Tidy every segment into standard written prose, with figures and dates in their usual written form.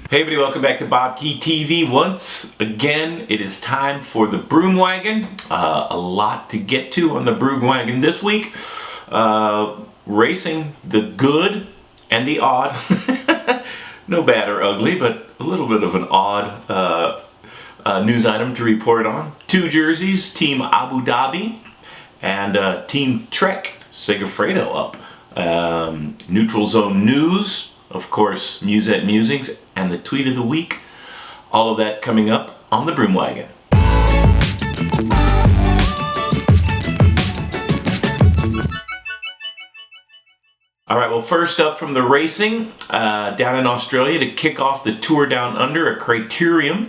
Hey everybody, welcome back to BobkeTV. Once again, it is time for the Broom Wagon. A lot to get to on the Broom Wagon this week. Racing the good and the odd. No bad or ugly, but a little bit of an odd news item to report on. Two jerseys, Team Abu Dhabi and Team Trek Segafredo up. Neutral Zone News, of course, Musette Musings, and the Tweet of the Week. All of that coming up on the Broom Wagon. Alright, well, first up from the racing, down in Australia to kick off the Tour Down Under at Criterium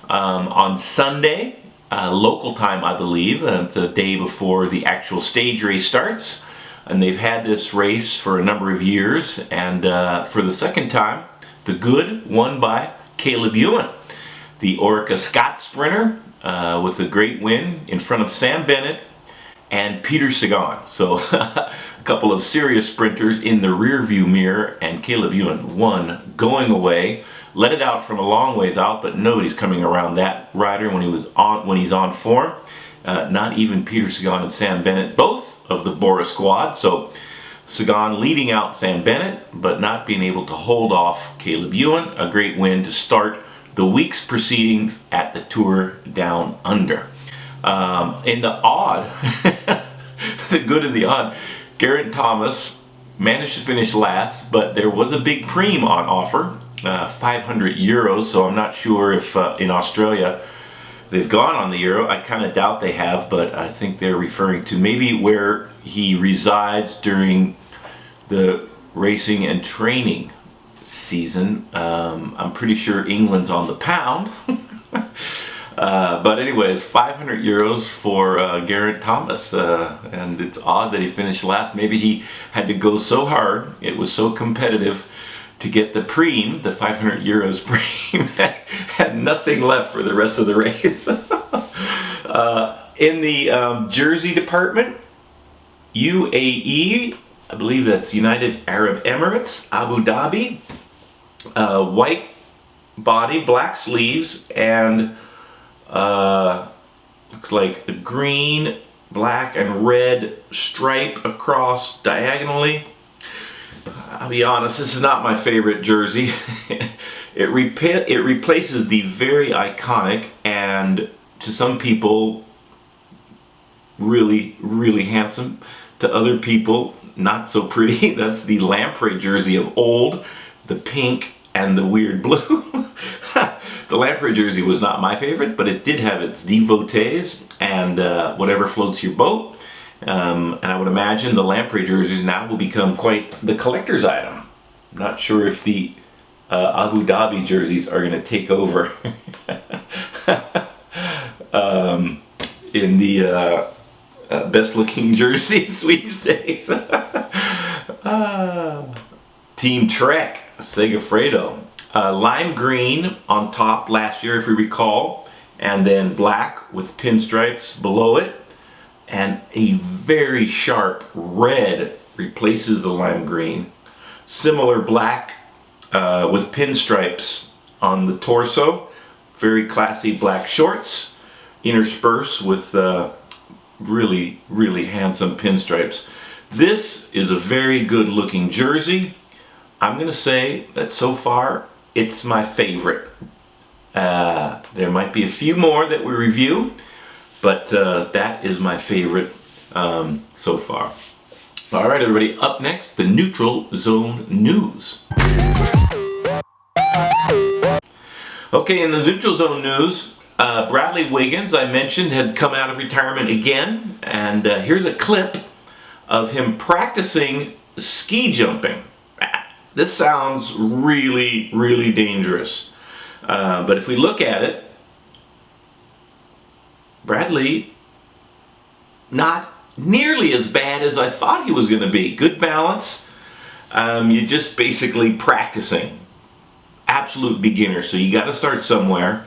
on Sunday, local time I believe, the day before the actual stage race starts. And they've had this race for a number of years, and for the second time, the good won by Caleb Ewan, the Orica Scott sprinter, with a great win in front of Sam Bennett and Peter Sagan. So a couple of serious sprinters in the rear view mirror, and Caleb Ewan won going away. Let it out from a long ways out, but nobody's coming around that rider when he's on form. Not even Peter Sagan and Sam Bennett, both of the Bora squad. So Sagan leading out Sam Bennett, but not being able to hold off Caleb Ewan. A great win to start the week's proceedings at the Tour Down Under. In the odd, the good and the odd, Geraint Thomas managed to finish last, but there was a big preem on offer, €500. So I'm not sure if in Australia they've gone on the Euro. I kind of doubt they have, but I think they're referring to maybe where he resides during the racing and training season. I'm pretty sure England's on the pound. But anyways, €500 for Geraint Thomas, and it's odd that he finished last. Maybe he had to go so hard, it was so competitive to get the preem, the €500 preem, had nothing left for the rest of the race. In the jersey department, UAE, I believe that's United Arab Emirates, Abu Dhabi, white body, black sleeves, and looks like a green, black, and red stripe across diagonally. I'll be honest, this is not my favorite jersey. It replaces the very iconic and, to some people, really, really handsome. To other people, not so pretty. That's the Lamprey jersey of old, the pink and the weird blue. The Lamprey jersey was not my favorite, but it did have its devotees and whatever floats your boat. And I would imagine the Lamprey jerseys now will become quite the collector's item. I'm not sure if the Abu Dhabi jerseys are going to take over in the best looking jersey sweepstakes. Team Trek Segafredo, lime green on top last year if you recall, and then black with pinstripes below it, and a very sharp red replaces the lime green. Similar black with pinstripes on the torso. Very classy black shorts interspersed with really, really handsome pinstripes. This is a very good looking jersey. I'm going to say that so far it's my favorite. There might be a few more that we review, but that is my favorite so far. All right, everybody, up next, the Neutral Zone News. Okay, in the Neutral Zone News, Bradley Wiggins, I mentioned, had come out of retirement again, and here's a clip of him practicing ski jumping. This sounds really, really dangerous, but if we look at it, Bradley, not nearly as bad as I thought he was going to be. Good balance. You're just basically practicing. Absolute beginner, so you got to start somewhere.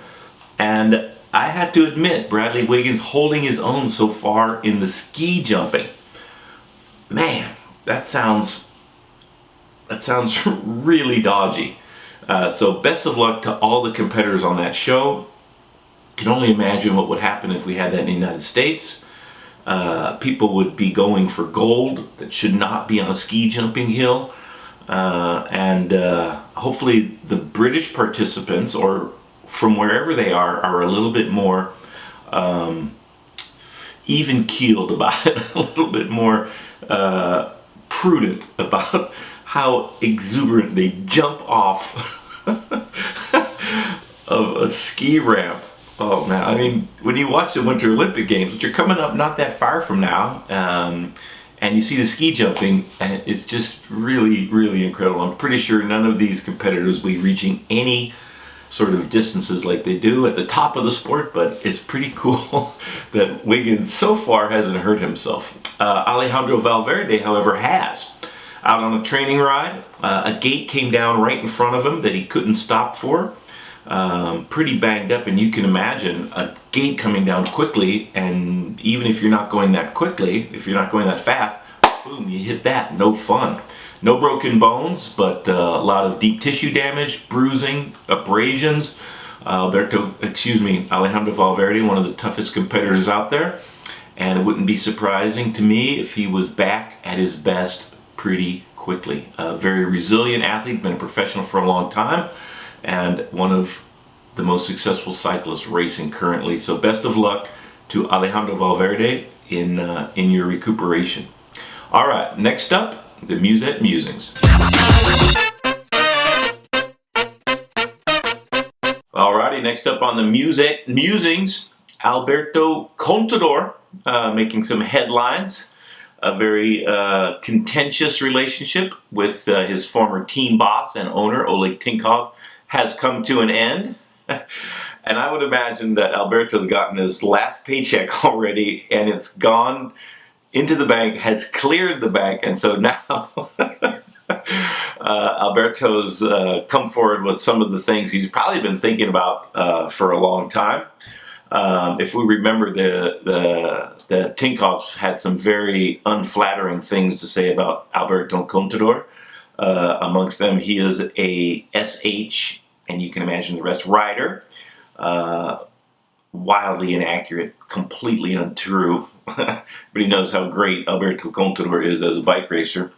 And I had to admit, Bradley Wiggins holding his own so far in the ski jumping. Man, that sounds really dodgy. So best of luck to all the competitors on that show. Can only imagine what would happen if we had that in the United States. People would be going for gold that should not be on a ski jumping hill. And hopefully the British participants, or from wherever they are a little bit more even-keeled about it, a little bit more prudent about how exuberant they jump off of a ski ramp. Oh man, I mean, when you watch the Winter Olympic Games, which are coming up not that far from now, and you see the ski jumping, and it's just really, really incredible. I'm pretty sure none of these competitors will be reaching any sort of distances like they do at the top of the sport, but it's pretty cool that Wiggins so far hasn't hurt himself. Alejandro Valverde, however, has. Out on a training ride, a gate came down right in front of him that he couldn't stop for. Pretty banged up, and you can imagine a gate coming down quickly, and even if you're not going that quickly, if you're not going that fast, boom, you hit that. No fun. No broken bones, but a lot of deep tissue damage, bruising, abrasions. Alejandro Valverde, one of the toughest competitors out there, and it wouldn't be surprising to me if he was back at his best pretty quickly. A very resilient athlete, been a professional for a long time, and one of the most successful cyclists racing currently. So best of luck to Alejandro Valverde in your recuperation. All right, next up, the Musette Musings. Alrighty, next up on the Musette Musings, Alberto Contador making some headlines. A very contentious relationship with his former team boss and owner, Oleg Tinkoff, has come to an end. And I would imagine that Alberto's gotten his last paycheck already, and it's gone into the bank, has cleared the bank, and so now Alberto's come forward with some of the things he's probably been thinking about for a long time. If we remember, the Tinkoffs had some very unflattering things to say about Alberto Contador. Amongst them, he is a SH, and you can imagine the rest, rider. Wildly inaccurate, completely untrue. But he knows how great Alberto Contador is as a bike racer.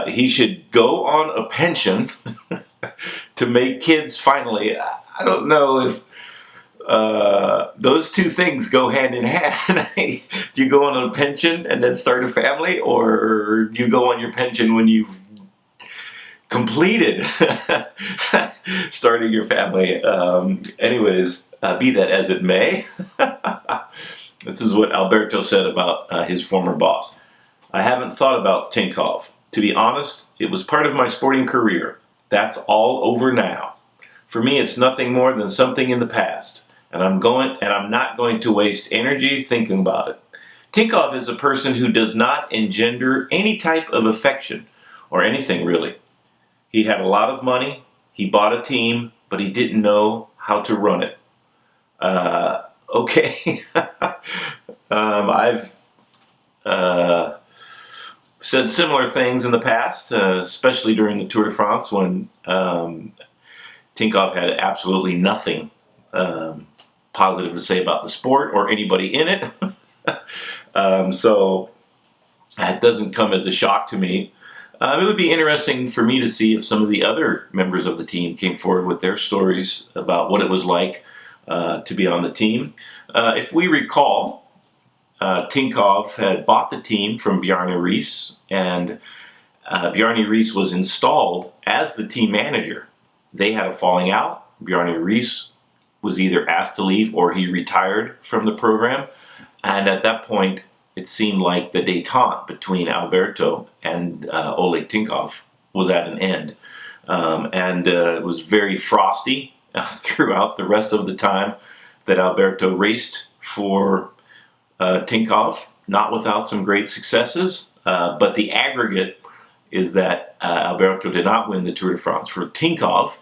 He should go on a pension to make kids finally. I don't know if those two things go hand in hand. Do you go on a pension and then start a family, or do you go on your pension when you've completed starting your family? Anyways, be that as it may, this is what Alberto said about his former boss. I haven't thought about Tinkoff. To be honest, it was part of my sporting career. That's all over now. For me, it's nothing more than something in the past, and I'm not going to waste energy thinking about it. Tinkoff is a person who does not engender any type of affection or anything really. He had a lot of money, he bought a team, but he didn't know how to run it. Okay. I've said similar things in the past, especially during the Tour de France, when Tinkoff had absolutely nothing positive to say about the sport or anybody in it. So that doesn't come as a shock to me. It would be interesting for me to see if some of the other members of the team came forward with their stories about what it was like to be on the team. If we recall, Tinkoff had bought the team from Bjarne Riis, and Bjarne Riis was installed as the team manager. They had a falling out. Bjarne Riis was either asked to leave or he retired from the program, and at that point it seemed like the détente between Alberto and Oleg Tinkoff was at an end. It was very frosty throughout the rest of the time that Alberto raced for Tinkoff, not without some great successes, but the aggregate is that Alberto did not win the Tour de France for Tinkoff,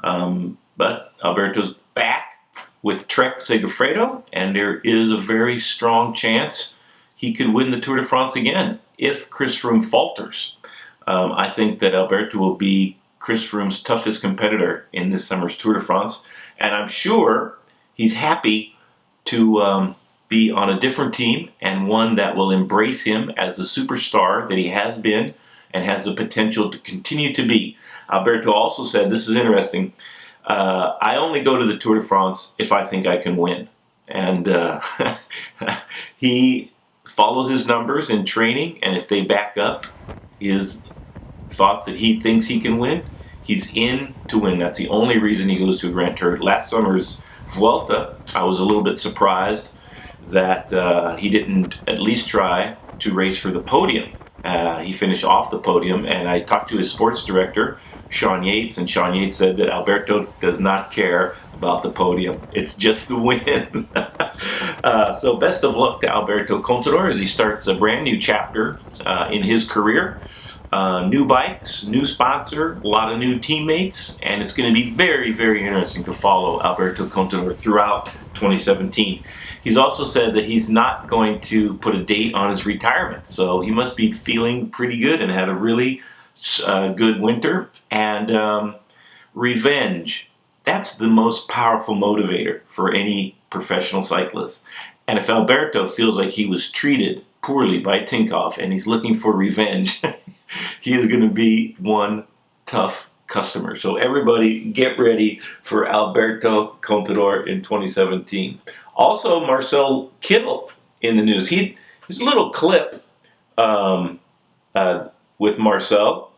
but Alberto's back with Trek Segafredo, and there is a very strong chance he could win the Tour de France again if Chris Froome falters. I think that Alberto will be Chris Froome's toughest competitor in this summer's Tour de France, and I'm sure he's happy to be on a different team and one that will embrace him as the superstar that he has been and has the potential to continue to be. Alberto also said, this is interesting, I only go to the Tour de France if I think I can win. And he follows his numbers in training, and if they back up his thoughts that he thinks he can win, he's in to win. That's the only reason he goes to a Grand Tour. Last summer's Vuelta, I was a little bit surprised that he didn't at least try to race for the podium. He finished off the podium, and I talked to his sports director, Sean Yates, and Sean Yates said that Alberto does not care about the podium. It's just the win. So best of luck to Alberto Contador as he starts a brand new chapter in his career. New bikes, new sponsor, a lot of new teammates, and it's going to be very, very interesting to follow Alberto Contador throughout 2017. He's also said that he's not going to put a date on his retirement, so he must be feeling pretty good and had a really good winter. And revenge, that's the most powerful motivator for any professional cyclist. And if Alberto feels like he was treated poorly by Tinkoff and he's looking for revenge, he is going to be one tough customer. So everybody get ready for Alberto Contador in 2017. Also, Marcel Kittel in the news. There's a little clip with Marcel,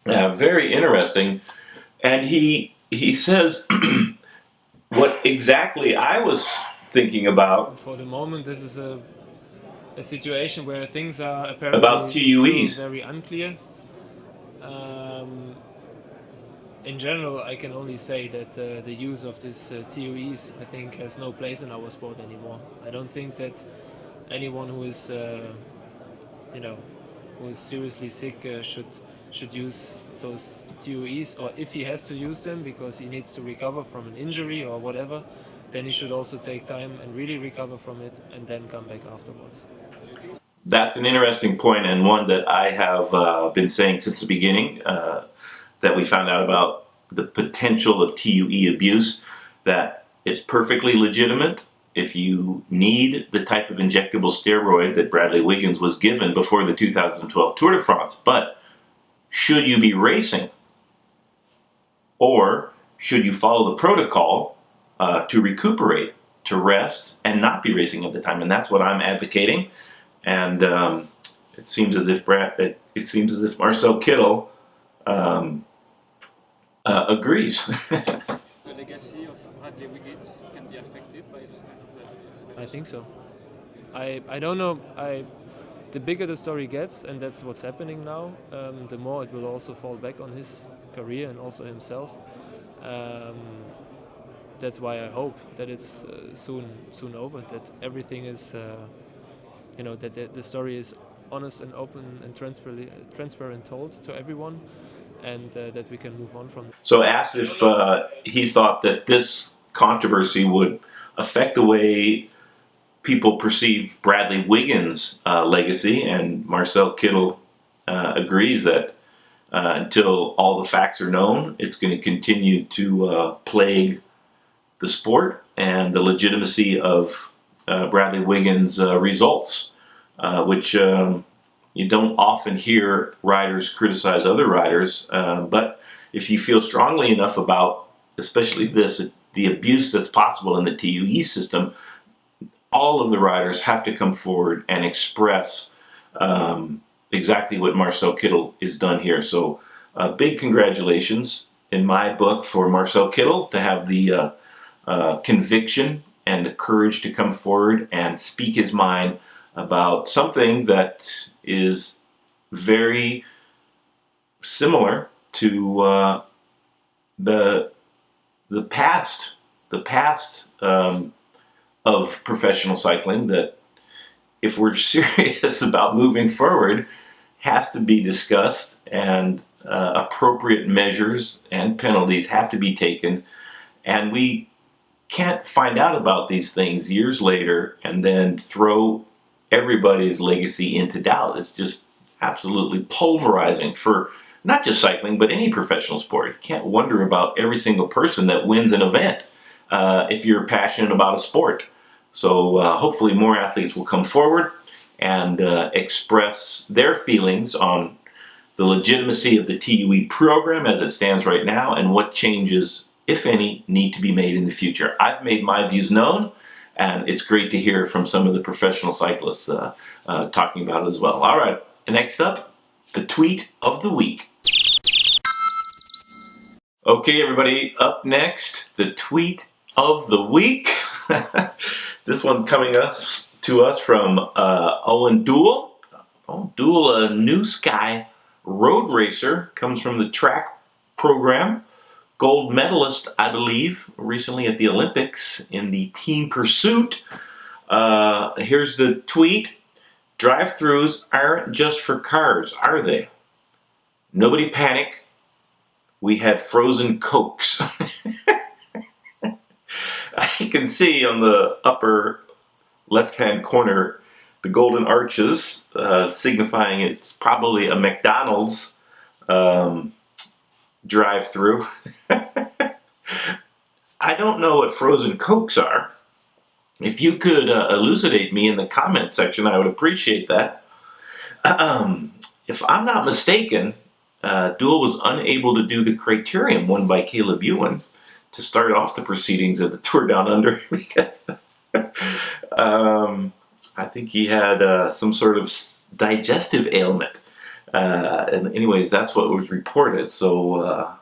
very interesting, and he says what exactly I was thinking about. For the moment, this is a situation where things are apparently about TUEs. very unclear. In general, I can only say that the use of this TUEs, I think, has no place in our sport anymore. I don't think that anyone who is, who is seriously sick should use those TUEs, or if he has to use them because he needs to recover from an injury or whatever, then he should also take time and really recover from it and then come back afterwards. That's an interesting point, and one that I have been saying since the beginning, that we found out about the potential of TUE abuse, that it's perfectly legitimate if you need the type of injectable steroid that Bradley Wiggins was given before the 2012 Tour de France. But should you be racing, or should you follow the protocol to recuperate, to rest, and not be racing at the time? And that's what I'm advocating. And it seems as if Marcel Kittel agrees. The legacy of Bradley Wiggins can be affected by this kind of... I think so. I don't know. The bigger the story gets, and that's what's happening now, the more it will also fall back on his career and also himself. That's why I hope that it's soon over, that everything is, that the story is honest and open and transparent told to everyone, and that we can move on from it. So asked if he thought that this controversy would affect the way people perceive Bradley Wiggins' legacy, and Marcel Kittel agrees that until all the facts are known, it's going to continue to plague the sport and the legitimacy of Bradley Wiggins' results, which you don't often hear riders criticize other riders, but if you feel strongly enough about, especially the abuse that's possible in the TUE system, all of the riders have to come forward and express exactly what Marcel Kittel has done here. So big congratulations in my book for Marcel Kittel to have the conviction and the courage to come forward and speak his mind about something that is very similar to the past of professional cycling, that if we're serious about moving forward, has to be discussed, and appropriate measures and penalties have to be taken. And we can't find out about these things years later and then throw everybody's legacy into doubt. It's just absolutely pulverizing for not just cycling, but any professional sport. You can't wonder about every single person that wins an event if you're passionate about a sport. So hopefully more athletes will come forward and express their feelings on the legitimacy of the TUE program as it stands right now and what changes, if any, need to be made in the future. I've made my views known, and it's great to hear from some of the professional cyclists talking about it as well. All right, next up, the tweet of the week. Okay, everybody, up next, the tweet of the week. This one coming to us from Owen Duel. Oh, Duel, a New Sky road racer, comes from the track program. Gold medalist, I believe, recently at the Olympics in the team pursuit. Here's the tweet. Drive-thrus aren't just for cars, are they? Nobody panic. We had frozen Cokes. You can see on the upper left-hand corner the golden arches, signifying it's probably a McDonald's drive-through. I don't know what frozen Cokes are. If you could elucidate me in the comment section, I would appreciate that. If I'm not mistaken, Duel was unable to do the Criterium won by Caleb Ewan to start off the proceedings of the Tour Down Under because I think he had some sort of digestive ailment. And anyways, that's what was reported. So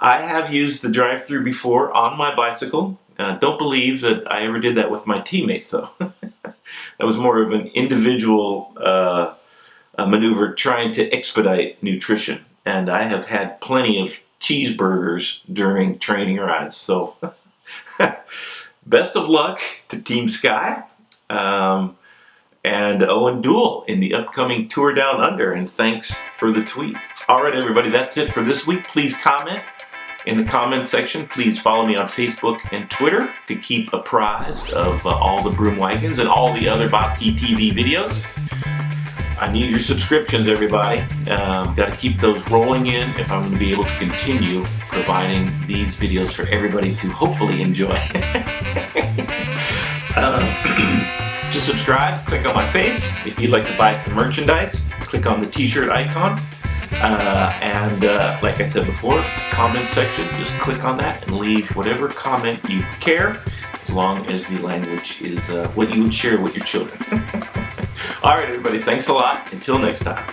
I have used the drive-through before on my bicycle. Don't believe that I ever did that with my teammates, though. That was more of an individual maneuver trying to expedite nutrition. And I have had plenty of cheeseburgers during training rides. So best of luck to Team Sky and Owen Duel in the upcoming Tour Down Under. And thanks for the tweet. All right, everybody, that's it for this week. Please comment in the comments section. Please follow me on Facebook and Twitter to keep apprised of all the Broom Wagons and all the other BobkeTV videos. I need your subscriptions, everybody. Got to keep those rolling in if I'm going to be able to continue providing these videos for everybody to hopefully enjoy. Just subscribe, click on my face. If you'd like to buy some merchandise, click on the t-shirt icon. And like I said before, comment section, just click on that and leave whatever comment you care, as long as the language is what you would share with your children. All right, everybody, thanks a lot. Until next time.